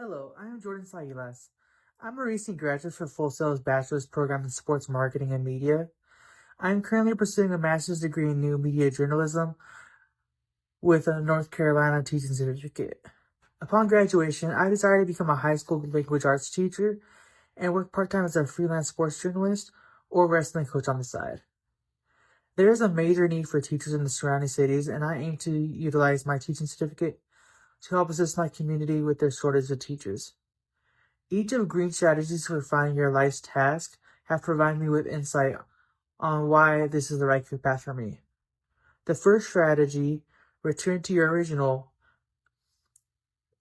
Hello, I am Jordan Sayulas. I'm a recent graduate for Full Sail's bachelor's program in sports marketing and media. I am currently pursuing a master's degree in new media journalism with a North Carolina teaching certificate. Upon graduation, I decided to become a high school language arts teacher and work part-time as a freelance sports journalist or wrestling coach on the side. There is a major need for teachers in the surrounding cities, and I aim to utilize my teaching certificate to help assist my community with their shortage of teachers. Each of Green's strategies for finding your life's task have provided me with insight on why this is the right career path for me. The first strategy, return to your original,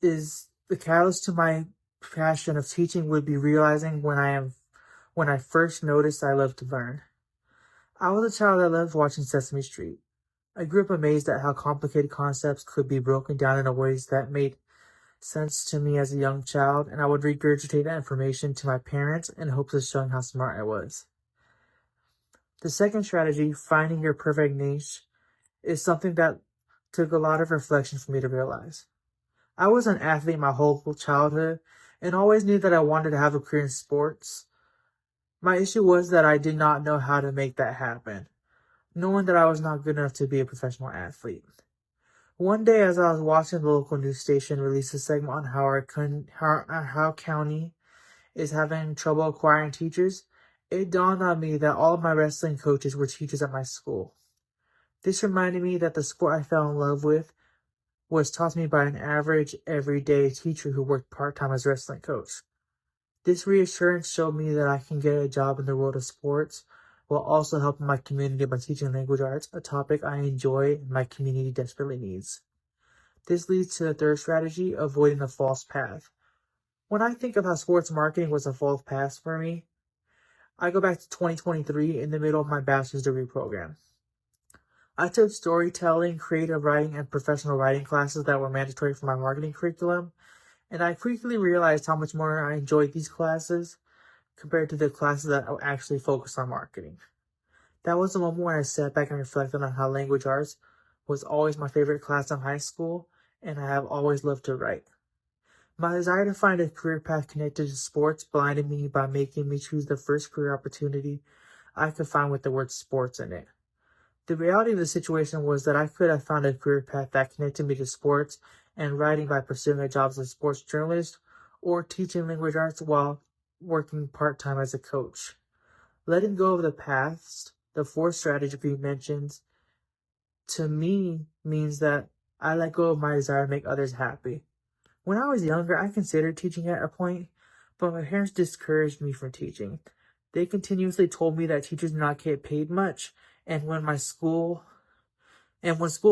is the catalyst to my passion of teaching would be realizing when I first noticed I loved to learn. I was a child that loved watching Sesame Street. I grew up amazed at how complicated concepts could be broken down in ways that made sense to me as a young child, and I would regurgitate that information to my parents in hopes of showing how smart I was. The second strategy, finding your perfect niche, is something that took a lot of reflection for me to realize. I was an athlete my whole childhood and always knew that I wanted to have a career in sports. My issue was that I did not know how to make that happen, knowing that I was not good enough to be a professional athlete. One day, as I was watching the local news station release a segment on how our county is having trouble acquiring teachers, it dawned on me that all of my wrestling coaches were teachers at my school. This reminded me that the sport I fell in love with was taught to me by an average, everyday teacher who worked part-time as a wrestling coach. This reassurance showed me that I can get a job in the world of sports while also helping my community by teaching language arts, a topic I enjoy and my community desperately needs. This leads to the third strategy, avoiding the false path. When I think of how sports marketing was a false path for me, I go back to 2023 in the middle of my bachelor's degree program. I took storytelling, creative writing, and professional writing classes that were mandatory for my marketing curriculum, and I quickly realized how much more I enjoyed these classes compared to the classes that actually focused on marketing. That was the moment when I sat back and reflected on how language arts was always my favorite class in high school, and I have always loved to write. My desire to find a career path connected to sports blinded me by making me choose the first career opportunity I could find with the word sports in it. The reality of the situation was that I could have found a career path that connected me to sports and writing by pursuing a job as a sports journalist or teaching language arts while working part-time as a coach. Letting go of the past, the fourth strategy mentions, to me means that I let go of my desire to make others happy. When I was younger, I considered teaching at a point, but my parents discouraged me from teaching. They continuously told me that teachers do not get paid much, and when school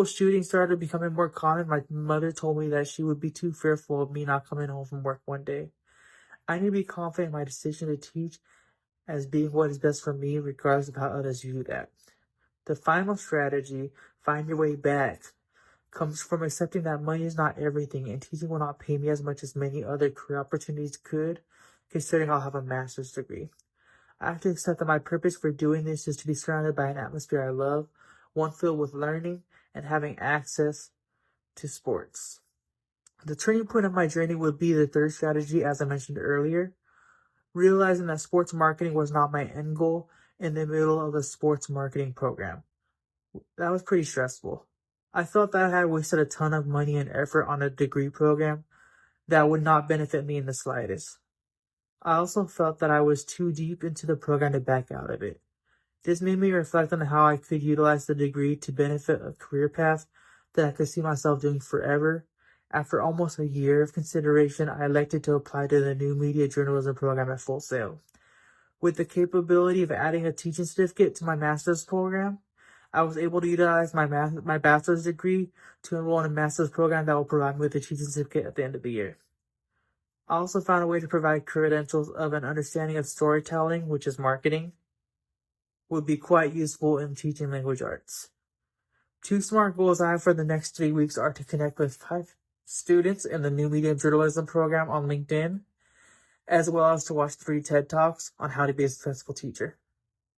shootings started becoming more common, my mother told me that she would be too fearful of me not coming home from work one day. I need to be confident in my decision to teach as being what is best for me, regardless of how others view that. The final strategy, find your way back, comes from accepting that money is not everything, and teaching will not pay me as much as many other career opportunities could, considering I'll have a master's degree. I have to accept that my purpose for doing this is to be surrounded by an atmosphere I love, one filled with learning and having access to sports. The turning point of my journey would be the third strategy, as I mentioned earlier, realizing that sports marketing was not my end goal in the middle of a sports marketing program. That was pretty stressful. I felt that I had wasted a ton of money and effort on a degree program that would not benefit me in the slightest. I also felt that I was too deep into the program to back out of it. This made me reflect on how I could utilize the degree to benefit a career path that I could see myself doing forever. After almost a year of consideration, I elected to apply to the new media journalism program at Full Sail. With the capability of adding a teaching certificate to my master's program, I was able to utilize my bachelor's degree to enroll in a master's program that will provide me with a teaching certificate at the end of the year. I also found a way to provide credentials of an understanding of storytelling, which is marketing, would be quite useful in teaching language arts. 2 SMART goals I have for the next 3 weeks are to connect with 5 students in the new media journalism program on LinkedIn, as well as to watch 3 TED Talks on how to be a successful teacher.